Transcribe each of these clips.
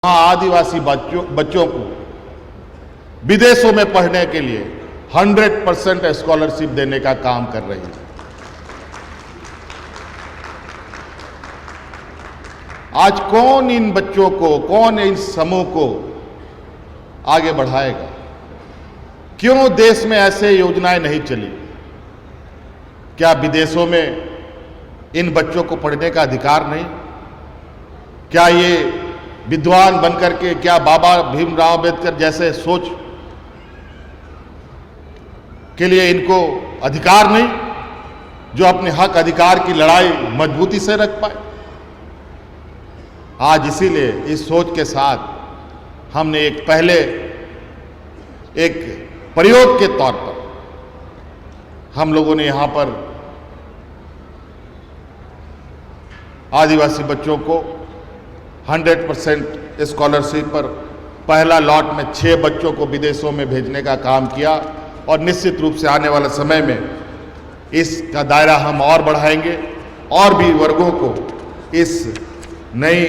आदिवासी बच्चों को विदेशों में पढ़ने के लिए 100% स्कॉलरशिप देने का काम कर रही है। आज कौन इन बच्चों को, कौन इन समूह को आगे बढ़ाएगा? क्यों देश में ऐसे योजनाएं नहीं चली? क्या विदेशों में इन बच्चों को पढ़ने का अधिकार नहीं? क्या ये विद्वान बनकर के, क्या बाबा भीमराव अंबेडकर जैसे सोच के लिए इनको अधिकार नहीं, जो अपने हक अधिकार की लड़ाई मजबूती से रख पाए? आज इसीलिए इस सोच के साथ हमने एक प्रयोग के तौर पर हम लोगों ने यहां पर आदिवासी बच्चों को 100% स्कॉलरशिप पर पहला लॉट में 6 बच्चों को विदेशों में भेजने का काम किया और निश्चित रूप से आने वाले समय में इसका दायरा हम और बढ़ाएंगे और भी वर्गों को इस नई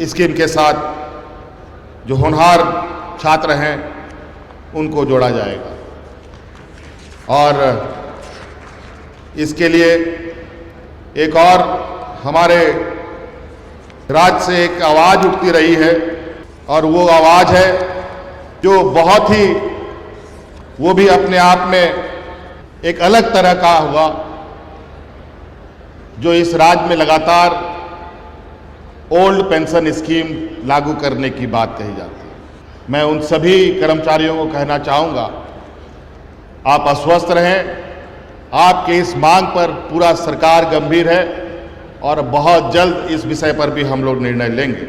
स्कीम के साथ जो होनहार छात्र हैं उनको जोड़ा जाएगा। और इसके लिए एक और हमारे राज्य से एक आवाज उठती रही है और वो आवाज है जो बहुत ही, वो भी अपने आप में एक अलग तरह का हुआ, जो इस राज्य में लगातार ओल्ड पेंशन स्कीम लागू करने की बात कही जाती है। मैं उन सभी कर्मचारियों को कहना चाहूंगा, आप आश्वस्त रहें, आपके इस मांग पर पूरा सरकार गंभीर है और बहुत जल्द इस विषय पर भी हम लोग निर्णय लेंगे।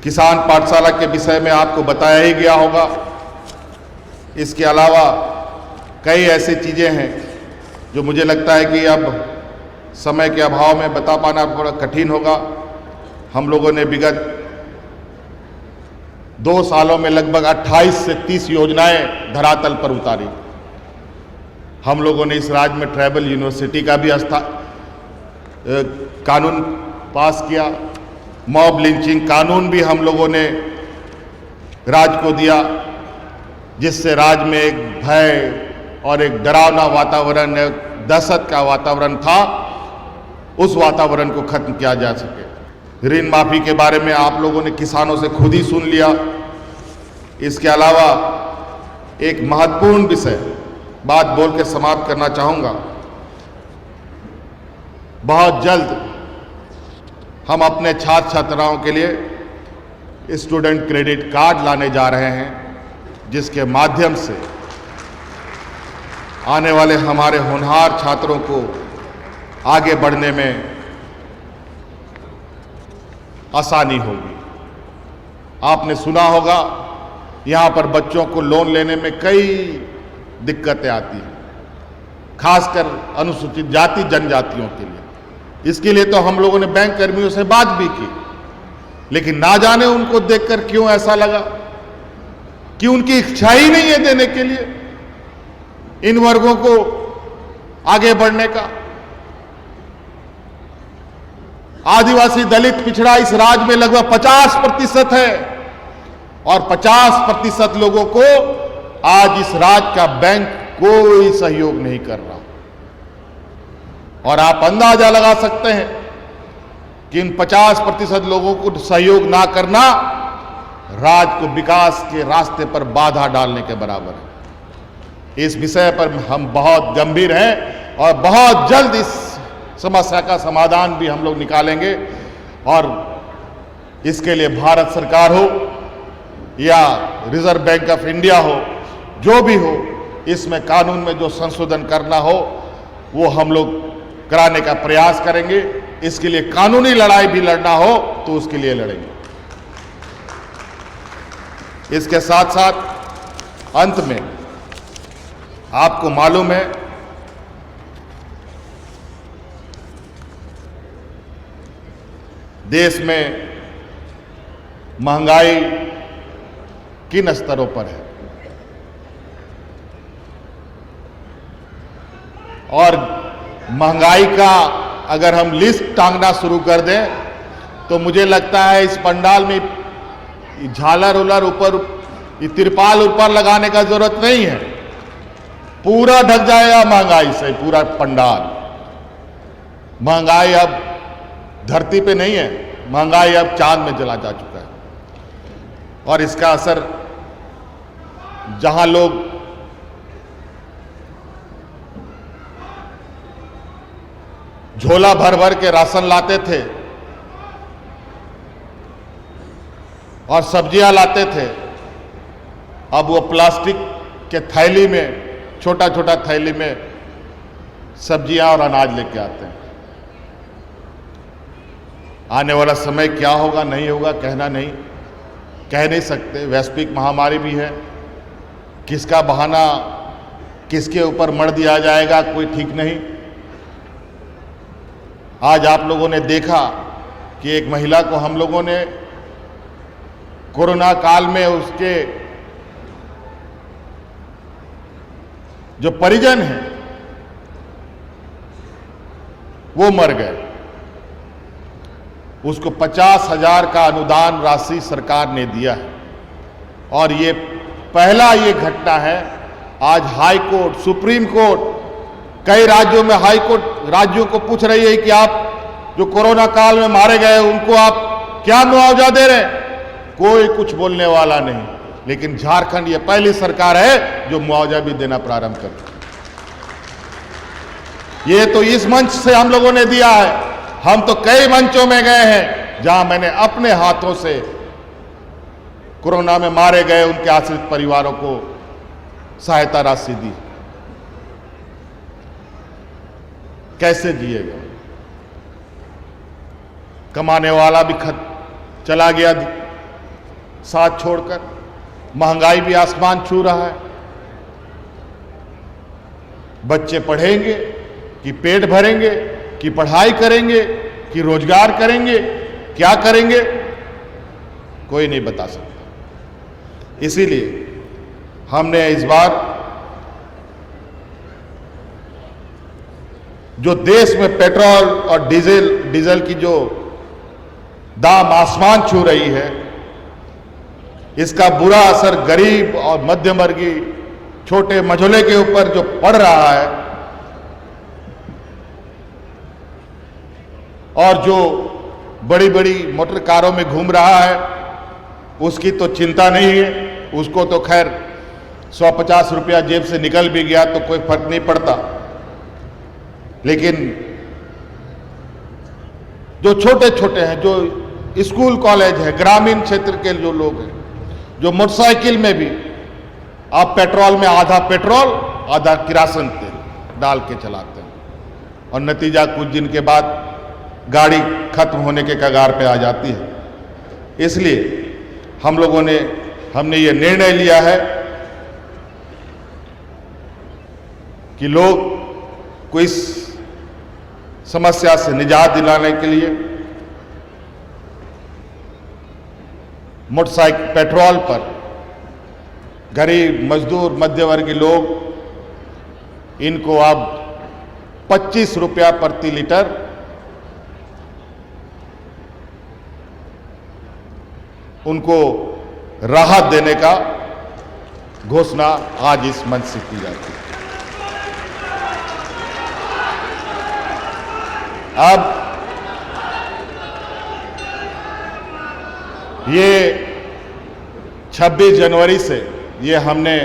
किसान पाठशाला के विषय में आपको बताया ही गया होगा। इसके अलावा कई ऐसी चीज़ें हैं जो मुझे लगता है कि अब समय के अभाव में बता पाना थोड़ा कठिन होगा। हम लोगों ने विगत 2 सालों में लगभग 28 से 30 योजनाएं धरातल पर उतारी। हम लोगों ने इस राज्य में ट्राइबल यूनिवर्सिटी का भी कानून पास किया। मॉब लिंचिंग कानून भी हम लोगों ने राज्य को दिया, जिससे राज्य में एक भय और एक डरावना वातावरण, एक दहशत का वातावरण था, उस वातावरण को खत्म किया जा सके। ऋण माफी के बारे में आप लोगों ने किसानों से खुद ही सुन लिया। इसके अलावा एक महत्वपूर्ण विषय बात बोल के समाप्त करना चाहूँगा। बहुत जल्द हम अपने छात्र छात्राओं के लिए स्टूडेंट क्रेडिट कार्ड लाने जा रहे हैं, जिसके माध्यम से आने वाले हमारे होनहार छात्रों को आगे बढ़ने में आसानी होगी। आपने सुना होगा, यहाँ पर बच्चों को लोन लेने में कई दिक्कतें आती हैं, खासकर अनुसूचित जाति जनजातियों के लिए। इसके लिए तो हम लोगों ने बैंक कर्मियों से बात भी की, लेकिन ना जाने उनको देखकर क्यों ऐसा लगा कि उनकी इच्छा ही नहीं है देने के लिए इन वर्गों को आगे बढ़ने का। आदिवासी दलित पिछड़ा इस राज्य में लगभग 50% है और 50% लोगों को आज इस राज्य का बैंक कोई सहयोग नहीं कर रहा। और आप अंदाजा लगा सकते हैं कि इन 50% लोगों को सहयोग ना करना राज्य को विकास के रास्ते पर बाधा डालने के बराबर है। इस विषय पर हम बहुत गंभीर हैं और बहुत जल्द इस समस्या का समाधान भी हम लोग निकालेंगे। और इसके लिए भारत सरकार हो या रिजर्व बैंक ऑफ इंडिया हो, जो भी हो, इसमें कानून में जो संशोधन करना हो वो हम लोग कराने का प्रयास करेंगे। इसके लिए कानूनी लड़ाई भी लड़ना हो तो उसके लिए लड़ेंगे। इसके साथ साथ अंत में आपको मालूम है, देश में महंगाई किन स्तरों पर है और महंगाई का अगर हम लिस्ट टांगना शुरू कर दें तो मुझे लगता है इस पंडाल में झालर उलर ऊपर, तिरपाल ऊपर लगाने का जरूरत नहीं है। पूरा ढक जाएगा महंगाई से पूरा पंडाल। महंगाई अब धरती पे नहीं है, महंगाई अब चांद में चला जा चुका है। और इसका असर जहां लोग झोला भर भर के राशन लाते थे और सब्जियां लाते थे, अब वो प्लास्टिक के थैली में, छोटा छोटा थैली में सब्जियां और अनाज लेके आते हैं। आने वाला समय क्या होगा नहीं होगा कह नहीं सकते। वैश्विक महामारी भी है, किसका बहाना किसके ऊपर मढ़ दिया जाएगा कोई ठीक नहीं। आज आप लोगों ने देखा कि एक महिला को हम लोगों ने कोरोना काल में उसके जो परिजन हैं वो मर गए। उसको 50,000 का अनुदान राशि सरकार ने दिया है और ये पहला ये घटना है। आज हाई कोर्ट, सुप्रीम कोर्ट, कई राज्यों में हाई कोर्ट राज्यों को पूछ रही है कि आप जो कोरोना काल में मारे गए उनको आप क्या मुआवजा दे रहे हैं। कोई कुछ बोलने वाला नहीं, लेकिन झारखंड ये पहली सरकार है जो मुआवजा भी देना प्रारंभ कर। ये तो इस मंच से हम लोगों ने दिया है। हम तो कई मंचों में गए हैं जहां मैंने अपने हाथों से कोरोना में मारे गए उनके आश्रित परिवारों को सहायता राशि दी। कैसे जिएगा? कमाने वाला भी चला गया साथ छोड़कर। महंगाई भी आसमान छू रहा है। बच्चे पढ़ेंगे कि पेट भरेंगे, कि पढ़ाई करेंगे, कि रोजगार करेंगे, क्या करेंगे कोई नहीं बता सकता। इसीलिए हमने इस बार जो देश में पेट्रोल और डीजल की जो दाम आसमान छू रही है, इसका बुरा असर गरीब और मध्यम वर्गीय छोटे मझोले के ऊपर जो पड़ रहा है और जो बड़ी बड़ी मोटर कारों में घूम रहा है उसकी तो चिंता नहीं है। उसको तो खैर 150 रुपया जेब से निकल भी गया तो कोई फर्क नहीं पड़ता। लेकिन जो छोटे छोटे हैं, जो स्कूल कॉलेज है, ग्रामीण क्षेत्र के जो लोग हैं, जो मोटरसाइकिल में भी आप पेट्रोल में आधा पेट्रोल आधा किरासन तेल डाल के चलाते हैं और नतीजा कुछ दिन के बाद गाड़ी खत्म होने के कगार पे आ जाती है। इसलिए हमने ये निर्णय लिया है कि लोग को इस समस्या से निजात दिलाने के लिए मोटरसाइकिल पेट्रोल पर गरीब मजदूर मध्यवर्गीय लोग इनको अब 25 रुपया प्रति लीटर उनको राहत देने का घोषणा आज इस मंच से की जाती है। अब ये 26 जनवरी से ये हमने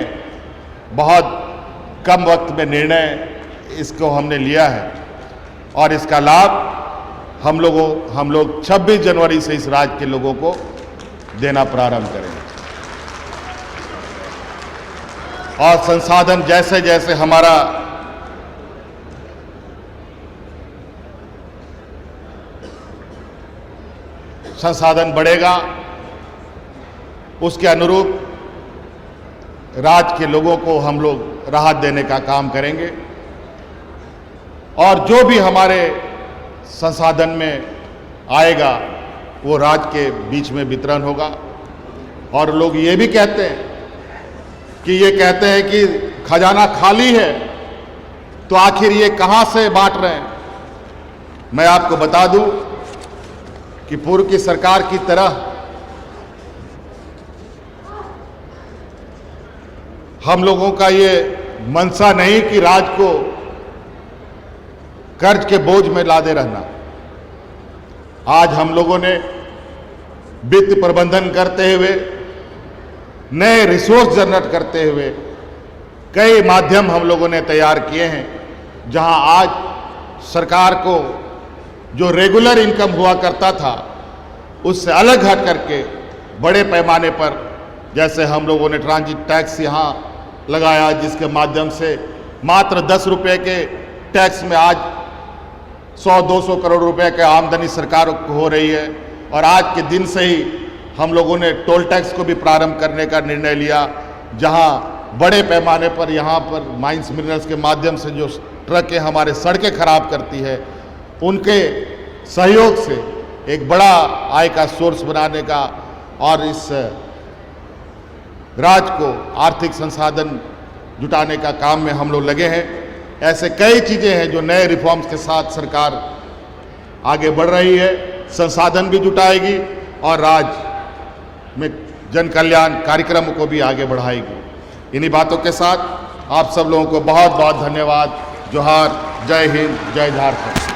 बहुत कम वक्त में निर्णय इसको हमने लिया है और इसका लाभ हम लोग 26 जनवरी से इस राज्य के लोगों को देना प्रारंभ करेंगे। और संसाधन जैसे जैसे हमारा संसाधन बढ़ेगा उसके अनुरूप राज्य के लोगों को हम लोग राहत देने का काम करेंगे और जो भी हमारे संसाधन में आएगा वो राज्य के बीच में वितरण होगा। और लोग ये भी कहते हैं कि खजाना खाली है तो आखिर ये कहां से बांट रहे हैं। मैं आपको बता दूं कि पूर्व की सरकार की तरह हम लोगों का ये मंशा नहीं कि राज्य को कर्ज के बोझ में लादे रहना। आज हम लोगों ने वित्त प्रबंधन करते हुए, नए रिसोर्स जनरेट करते हुए कई माध्यम हम लोगों ने तैयार किए हैं, जहां आज सरकार को जो रेगुलर इनकम हुआ करता था उससे अलग हट करके बड़े पैमाने पर, जैसे हम लोगों ने ट्रांजिट टैक्स यहाँ लगाया, जिसके माध्यम से मात्र 10 रुपये के टैक्स में आज 100-200 करोड़ रुपए की आमदनी सरकार को हो रही है। और आज के दिन से ही हम लोगों ने टोल टैक्स को भी प्रारंभ करने का निर्णय लिया, जहां बड़े पैमाने पर यहाँ पर माइंस मिनरल्स के माध्यम से जो ट्रकें हमारे सड़कें खराब करती है, उनके सहयोग से एक बड़ा आय का सोर्स बनाने का और इस राज्य को आर्थिक संसाधन जुटाने का काम में हम लोग लगे हैं। ऐसे कई चीज़ें हैं जो नए रिफॉर्म्स के साथ सरकार आगे बढ़ रही है, संसाधन भी जुटाएगी और राज्य में जन कल्याण कार्यक्रमों को भी आगे बढ़ाएगी। इन्हीं बातों के साथ आप सब लोगों को बहुत बहुत धन्यवाद। जोहार, जय हिंद, जय झारखंड।